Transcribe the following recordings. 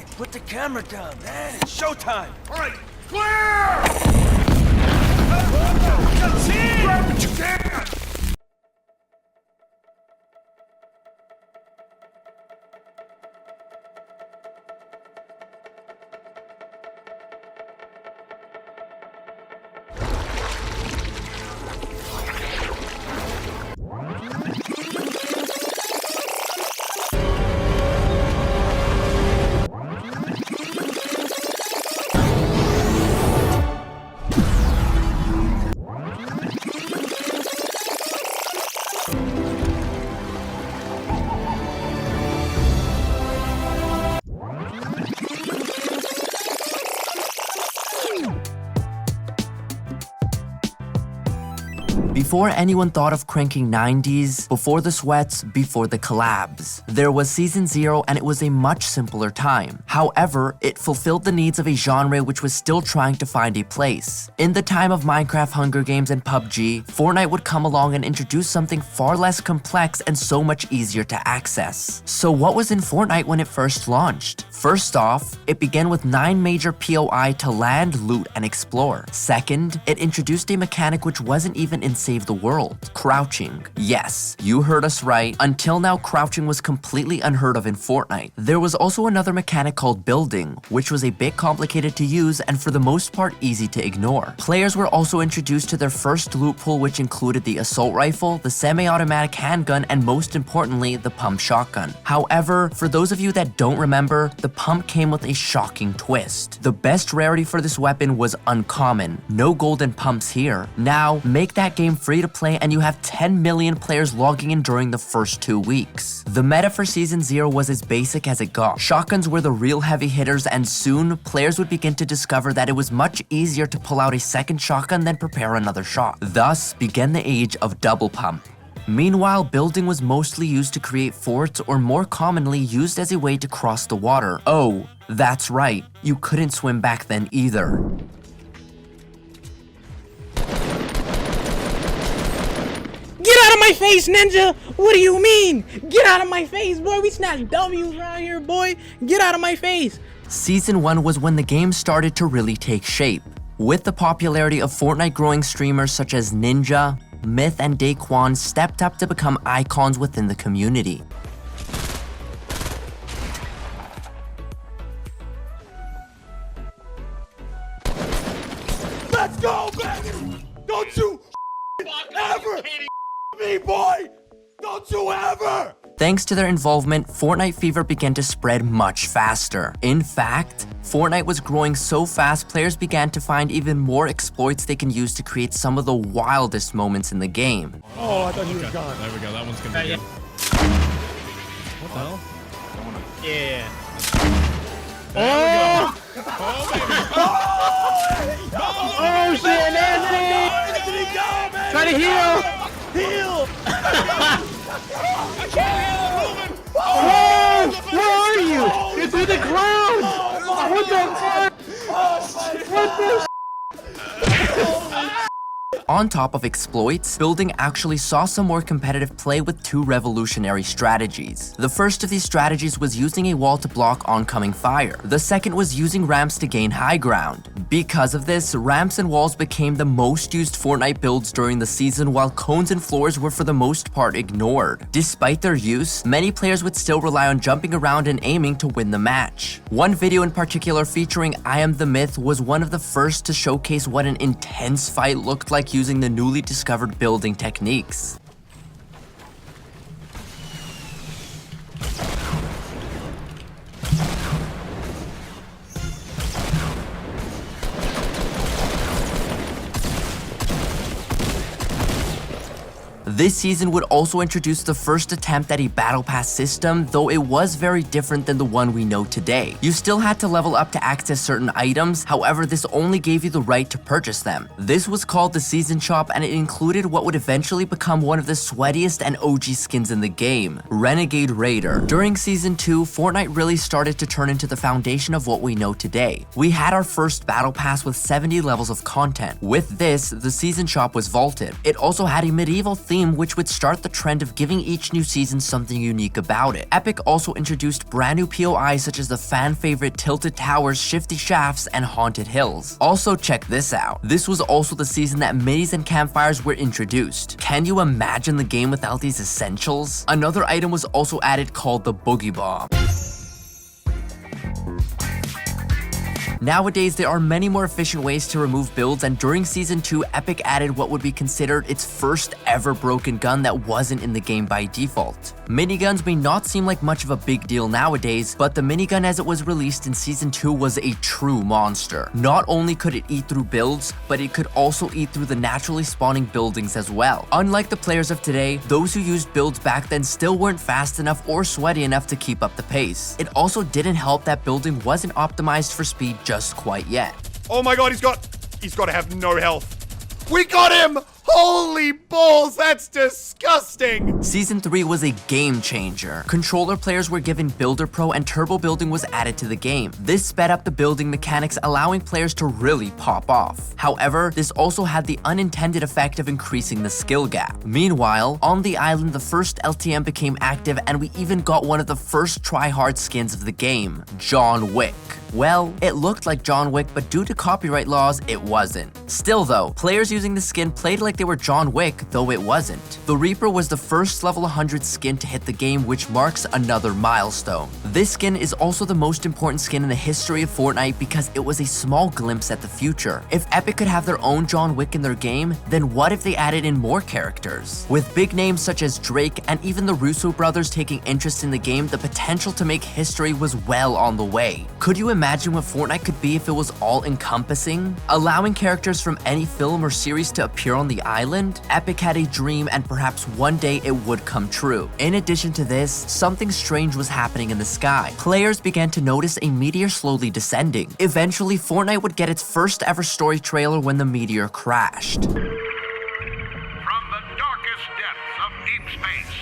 Hey, put the camera down, man. It's showtime. All right, clear! Grab what you can! Before anyone thought of cranking 90s, before the sweats, before the collabs, there was Season 0 and it was a much simpler time. However, it fulfilled the needs of a genre which was still trying to find a place. In the time of Minecraft, Hunger Games, and PUBG, Fortnite would come along and introduce something far less complex and so much easier to access. So what was in Fortnite when it first launched? First off, it began with 9 major POI to land, loot, and explore. Second, it introduced a mechanic which wasn't even in Save the World, crouching. Yes, you heard us right. Until now, crouching was completely unheard of in Fortnite. There was also another mechanic called building, which was a bit complicated to use and for the most part easy to ignore. Players were also introduced to their first loot pool, which included the assault rifle, the semi-automatic handgun, and most importantly, the pump shotgun. However, for those of you that don't remember, the pump came with a shocking twist. The best rarity for this weapon was uncommon. No golden pumps here. Now, make that game free to play and you have 10 million players logging in during the first 2 weeks. The meta for Season 0 was as basic as it got. Shotguns were the real heavy hitters and soon, players would begin to discover that it was much easier to pull out a second shotgun than prepare another shot. Thus began the age of double pump. Meanwhile, building was mostly used to create forts or more commonly used as a way to cross the water. Oh, that's right, you couldn't swim back then either. Get out of my face, ninja! What do you mean? Get out of my face, boy! We snatch W's around here, boy! Get out of my face! Season 1 was when the game started to really take shape. With the popularity of Fortnite growing, streamers such as Ninja, Myth, and Daquan stepped up to become icons within the community. Let's go, baby! Don't you ever me, boy! Don't you ever! Thanks to their involvement, Fortnite fever began to spread much faster. In fact, Fortnite was growing so fast, players began to find even more exploits they can use to create some of the wildest moments in the game. Oh, I thought he was gone. There we go. That one's gonna be good. What the hell? Yeah. Oh! Oh shit, Anthony! Try to heal! Heal! I can't heal. Moving. Oh, where are you? You're through the clouds! What the fuck? What the? On top of exploits, building actually saw some more competitive play with 2 revolutionary strategies. The first of these strategies was using a wall to block oncoming fire. The second was using ramps to gain high ground. Because of this, ramps and walls became the most used Fortnite builds during the season, while cones and floors were for the most part ignored. Despite their use, many players would still rely on jumping around and aiming to win the match. One video in particular featuring I Am the Myth was one of the first to showcase what an intense fight looked like using the newly discovered building techniques. This season would also introduce the first attempt at a battle pass system, though it was very different than the one we know today. You still had to level up to access certain items, however this only gave you the right to purchase them. This was called the Season Shop and it included what would eventually become one of the sweatiest and OG skins in the game, Renegade Raider. During Season 2, Fortnite really started to turn into the foundation of what we know today. We had our first battle pass with 70 levels of content. With this, the Season Shop was vaulted. It also had a medieval theme game, which would start the trend of giving each new season something unique about it. Epic also introduced brand new POIs such as the fan favorite tilted towers, shifty shafts, and haunted hills. Also, check this out. This was also the season that minis and campfires were introduced. Can you imagine the game without these essentials? Another item was also added called the Boogie Bomb. Nowadays, there are many more efficient ways to remove builds, and during Season 2, Epic added what would be considered its first ever broken gun that wasn't in the game by default. Miniguns may not seem like much of a big deal nowadays, but the minigun as it was released in Season 2 was a true monster. Not only could it eat through builds, but it could also eat through the naturally spawning buildings as well. Unlike the players of today, those who used builds back then still weren't fast enough or sweaty enough to keep up the pace. It also didn't help that building wasn't optimized for speed just quite yet. Oh my god, he's got to have no health. We got him! Holy balls, that's disgusting! Season 3 was a game changer. Controller players were given Builder Pro and turbo building was added to the game. This sped up the building mechanics, allowing players to really pop off. However, this also had the unintended effect of increasing the skill gap. Meanwhile, on the island, the first LTM became active and we even got one of the first try-hard skins of the game, John Wick. Well, it looked like John Wick, but due to copyright laws, it wasn't. Still though, players using the skin played like they were John Wick, though it wasn't. The Reaper was the first level 100 skin to hit the game, which marks another milestone. This skin is also the most important skin in the history of Fortnite because it was a small glimpse at the future. If Epic could have their own John Wick in their game, then what if they added in more characters? With big names such as Drake and even the Russo brothers taking interest in the game, the potential to make history was well on the way. Could you imagine what Fortnite could be if it was all-encompassing? Allowing characters from any film or series to appear on the island? Epic had a dream and perhaps one day it would come true. In addition to this, something strange was happening in the sky. Players began to notice a meteor slowly descending. Eventually, Fortnite would get its first ever story trailer when the meteor crashed. From the darkest depths of deep space,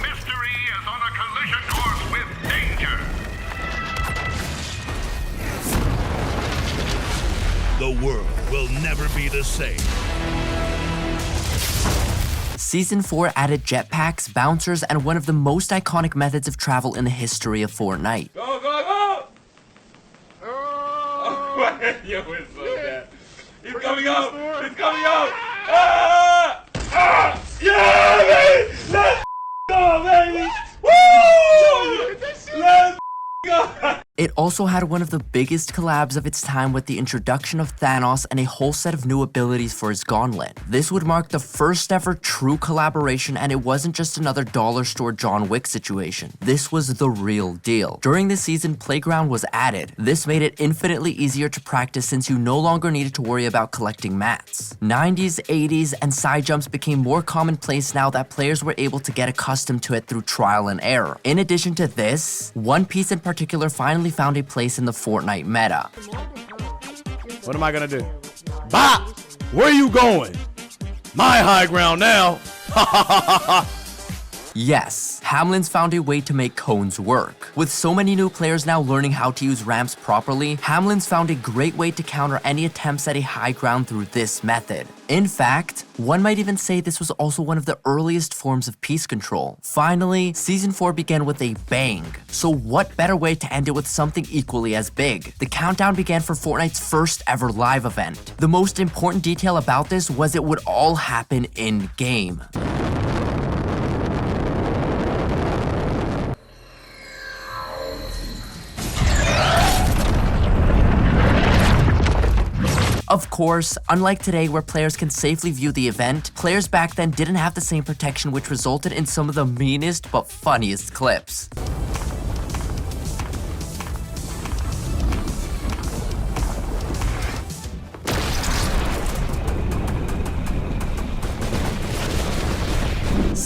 mystery is on a collision course with danger. The world will never be the same. Season 4 added jetpacks, bouncers, and one of the most iconic methods of travel in the history of Fortnite. Go, go, go! Oh, yo, it's so bad. He's coming up! He's coming up! Ah! Ah! Yeah, baby! Let's go, baby! Woo! Let's go! It also had one of the biggest collabs of its time with the introduction of Thanos and a whole set of new abilities for his gauntlet. This would mark the first ever true collaboration, and it wasn't just another dollar store John Wick situation. This was the real deal. During this season, Playground was added. This made it infinitely easier to practice since you no longer needed to worry about collecting mats. 90s, 80s, and side jumps became more commonplace now that players were able to get accustomed to it through trial and error. In addition to this, One Piece in particular finally found a place in the Fortnite meta. What am I gonna do? Bop! Where you going? My high ground now! Yes, Hamlin's found a way to make cones work. With so many new players now learning how to use ramps properly, Hamlin's found a great way to counter any attempts at a high ground through this method. In fact, one might even say this was also one of the earliest forms of piece control. Finally, Season 4 began with a bang. So what better way to end it with something equally as big? The countdown began for Fortnite's first ever live event. The most important detail about this was it would all happen in-game. Of course, unlike today where players can safely view the event, players back then didn't have the same protection, which resulted in some of the meanest but funniest clips.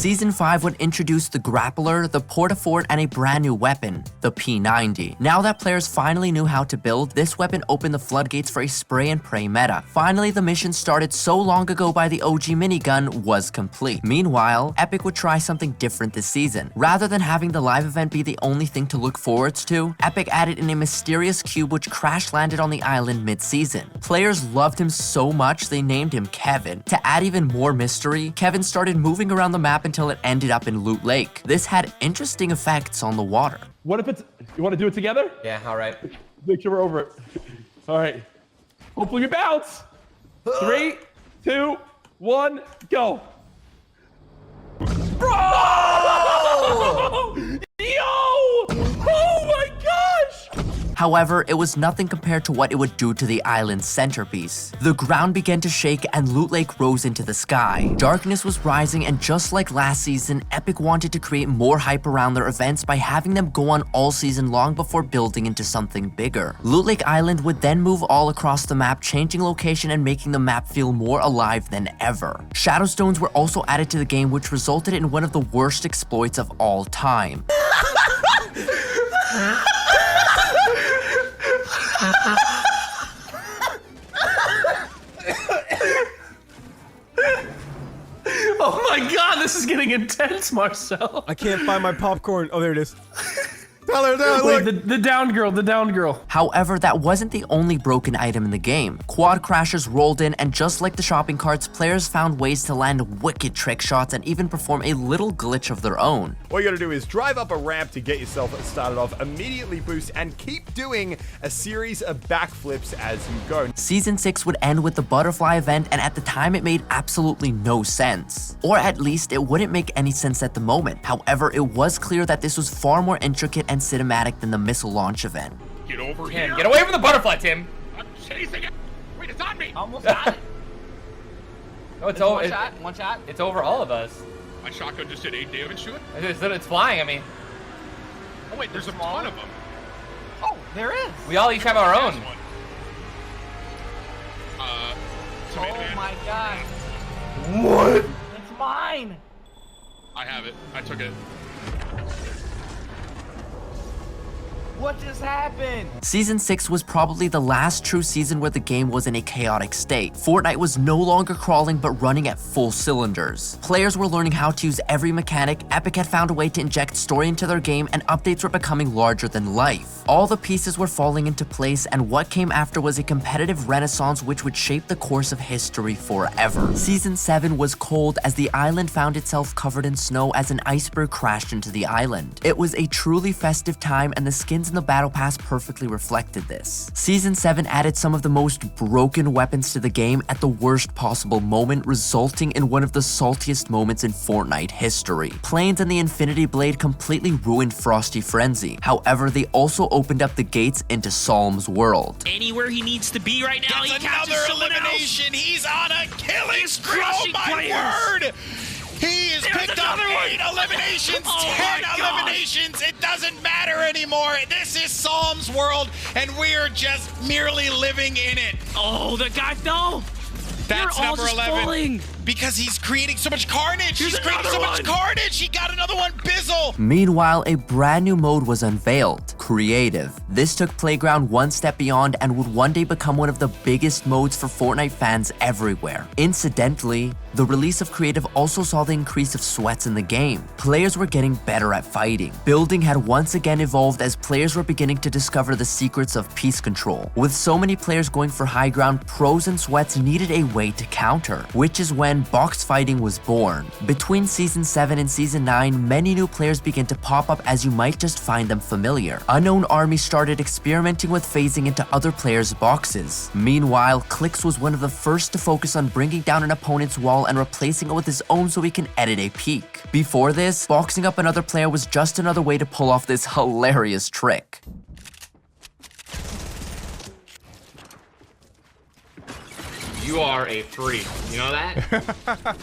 Season 5 would introduce the grappler, the portafort, and a brand new weapon, the P90. Now that players finally knew how to build, this weapon opened the floodgates for a spray and pray meta. Finally, the mission started so long ago by the OG minigun was complete. Meanwhile, Epic would try something different this season. Rather than having the live event be the only thing to look forwards to, Epic added in a mysterious cube which crash landed on the island mid-season. Players loved him so much they named him Kevin. To add even more mystery, Kevin started moving around the map until it ended up in Loot Lake. This had interesting effects on the water. What if it's... You want to do it together? Yeah, all right. Make sure we're over it. All right. Hopefully we bounce. 3, 2, 1, go. Bro! Yo! Oh my gosh! However, it was nothing compared to what it would do to the island's centerpiece. The ground began to shake and Loot Lake rose into the sky. Darkness was rising, and just like last season, Epic wanted to create more hype around their events by having them go on all season long before building into something bigger. Loot Lake Island would then move all across the map, changing location and making the map feel more alive than ever. Shadow Stones were also added to the game, which resulted in one of the worst exploits of all time. Oh my god, this is getting intense, Marcel. I can't find my popcorn. Oh, there it is. Tyler, Wait, look. the down girl. However, that wasn't the only broken item in the game. Quad crashers rolled in, and just like the shopping carts, players found ways to land wicked trick shots and even perform a little glitch of their own. All you gotta do is drive up a ramp to get yourself started off, immediately boost, and keep doing a series of backflips as you go. Season 6 would end with the butterfly event, and at the time it made absolutely no sense. Or at least it wouldn't make any sense at the moment. However, it was clear that this was far more intricate and cinematic than the missile launch event. Get over Tim, here. get away from the butterfly, Tim. I'm chasing it. Wait, it's on me. Almost got it. Oh, it's One shot. One shot. It's over all of us. My shotgun just did 8 damage to it. It's flying. I mean, Oh wait, there's a ton of them. Oh, there is. we all each have our own. There's one. Oh my god. What? It's mine. I have it. I took it. What just happened? Season 6 was probably the last true season where the game was in a chaotic state. Fortnite was no longer crawling but running at full cylinders. Players were learning how to use every mechanic, Epic had found a way to inject story into their game, and updates were becoming larger than life. All the pieces were falling into place, and what came after was a competitive renaissance which would shape the course of history forever. Season 7 was cold as the island found itself covered in snow as an iceberg crashed into the island. It was a truly festive time, and the skins in the Battle Pass perfectly reflected this. Season 7 added some of the most broken weapons to the game at the worst possible moment, resulting in one of the saltiest moments in Fortnite history. Planes and the Infinity Blade completely ruined Frosty Frenzy. However, they also opened up the gates into Psalm's world. Anywhere he needs to be right now, he catches someone elimination. He's on a killing spree. Oh crushing my players. word! He has picked up 8 eliminations, Oh 10 my God. eliminations. It doesn't matter anymore. This is Psalm's world, and we're just merely living in it. Oh, the guy, no! That's You're all number just 11. falling. Because he's creating so much carnage. Here's He's creating so another much one. carnage. He got another one, Bizzle. Meanwhile, a brand new mode was unveiled, Creative. This took Playground one step beyond and would one day become one of the biggest modes for Fortnite fans everywhere. Incidentally, the release of Creative also saw the increase of sweats in the game. Players were getting better at fighting. Building had once again evolved as players were beginning to discover the secrets of piece control. With so many players going for high ground, pros and sweats needed a way to counter, which is when box fighting was born. Between Season 7 and Season 9, many new players began to pop up as you might just find them familiar. Unknown Army started experimenting with phasing into other players' boxes. Meanwhile, Clicks was one of the first to focus on bringing down an opponent's wall and replacing it with his own so he can edit a peek. Before this, boxing up another player was just another way to pull off this hilarious trick. You are a freak. You know that?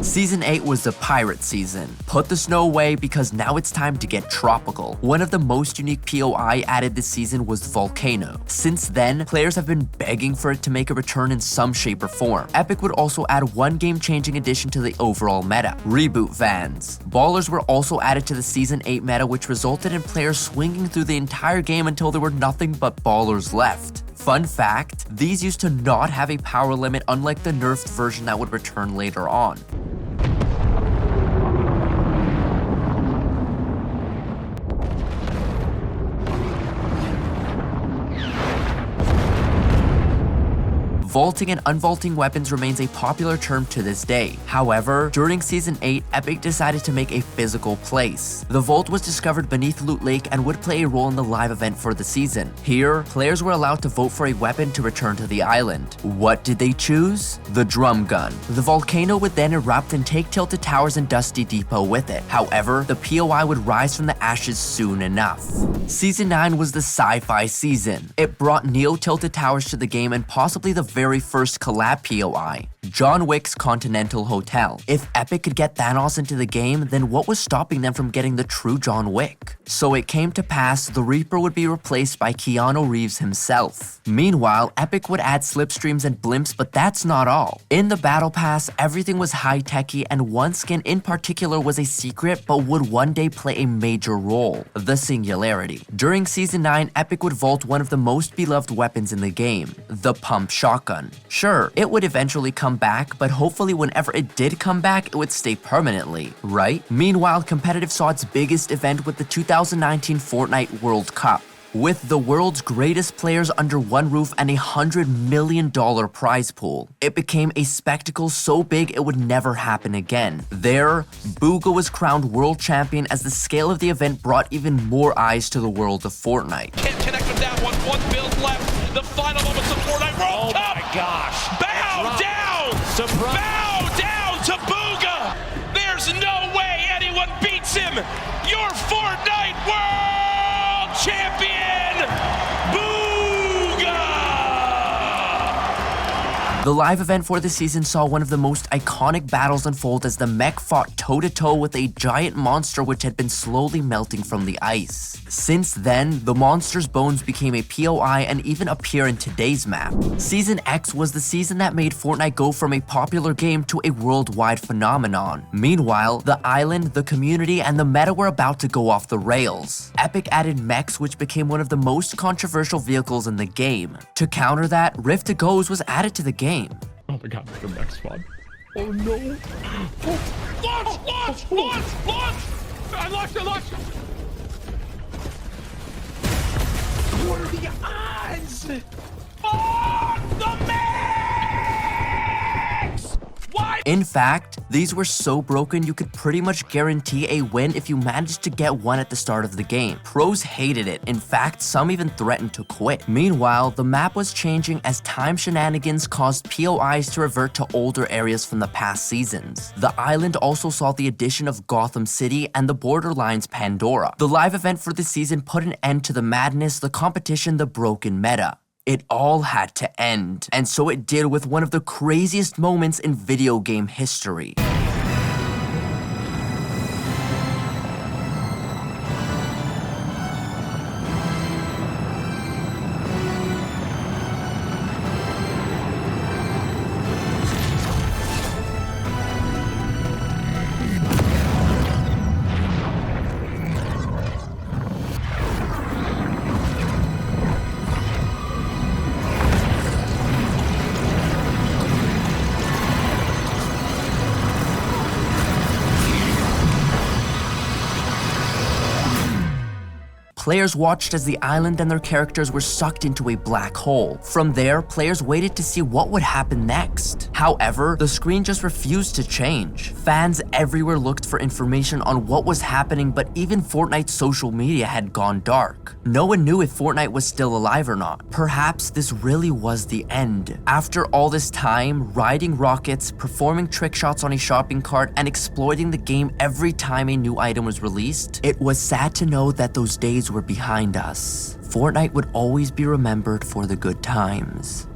Season 8 was the pirate season. Put the snow away because now it's time to get tropical. One of the most unique POI added this season was Volcano. Since then, players have been begging for it to make a return in some shape or form. Epic would also add one game-changing addition to the overall meta, reboot vans. Ballers were also added to the Season 8 meta, which resulted in players swinging through the entire game until there were nothing but ballers left. Fun fact, these used to not have a power limit, unlike the nerfed version that would return later on. Vaulting and unvaulting weapons remains a popular term to this day. However, during Season 8, Epic decided to make a physical place. The vault was discovered beneath Loot Lake and would play a role in the live event for the season. Here, players were allowed to vote for a weapon to return to the island. What did they choose? The drum gun. The volcano would then erupt and take Tilted Towers and Dusty Depot with it. However, the POI would rise from the ashes soon enough. Season 9 was the sci-fi season. It brought Neo Tilted Towers to the game and possibly the very first collab POI, John Wick's Continental Hotel. If Epic could get Thanos into the game, then what was stopping them from getting the true John Wick? So it came to pass, the Reaper would be replaced by Keanu Reeves himself. Meanwhile, Epic would add slipstreams and blimps, but that's not all. In the Battle Pass, everything was high-techy, and one skin in particular was a secret but would one day play a major role, the Singularity. During Season 9, Epic would vault one of the most beloved weapons in the game, the Pump Shotgun. Sure, it would eventually come back, but hopefully whenever it did come back, it would stay permanently, right? Meanwhile, competitive saw its biggest event with the 2019 Fortnite World Cup. With the world's greatest players under one roof and $100 million prize pool, it became a spectacle so big it would never happen again. There, Booga was crowned world champion as the scale of the event brought even more eyes to the world of Fortnite. Can't connect with that one. One build left. The final moments of Fortnite World Cup. Oh my gosh. Bow down. Bow down to Booga. There's no way anyone beats him. Your Fortnite World Champion, Booga. The live event for the season saw one of the most iconic battles unfold as the mech fought toe-to-toe with a giant monster which had been slowly melting from the ice. Since then, the monster's bones became a POI and even appear in today's map. Season X was the season that made Fortnite go from a popular game to a worldwide phenomenon. Meanwhile, the island, the community, and the meta were about to go off the rails. Epic added mechs, which became one of the most controversial vehicles in the game. To counter that, Rift to Goes was added to the game. Oh my god, the mech spawn. Oh no. Launch! Launch! Launch! Launch! I launched! What are the odds? Oh, the max! Why? In fact, these were so broken you could pretty much guarantee a win if you managed to get one at the start of the game. Pros hated it. In fact, some even threatened to quit. Meanwhile, the map was changing as time shenanigans caused POIs to revert to older areas from the past seasons. The island also saw the addition of Gotham City and the Borderlands Pandora. The live event for the season put an end to the madness, the competition, the broken meta. It all had to end, and so it did with one of the craziest moments in video game history. Players watched as the island and their characters were sucked into a black hole. From there, players waited to see what would happen next. However, the screen just refused to change. Fans everywhere looked for information on what was happening, but even Fortnite's social media had gone dark. No one knew if Fortnite was still alive or not. Perhaps this really was the end. After all this time, riding rockets, performing trick shots on a shopping cart, and exploiting the game every time a new item was released, it was sad to know that those days were behind us. Fortnite would always be remembered for the good times.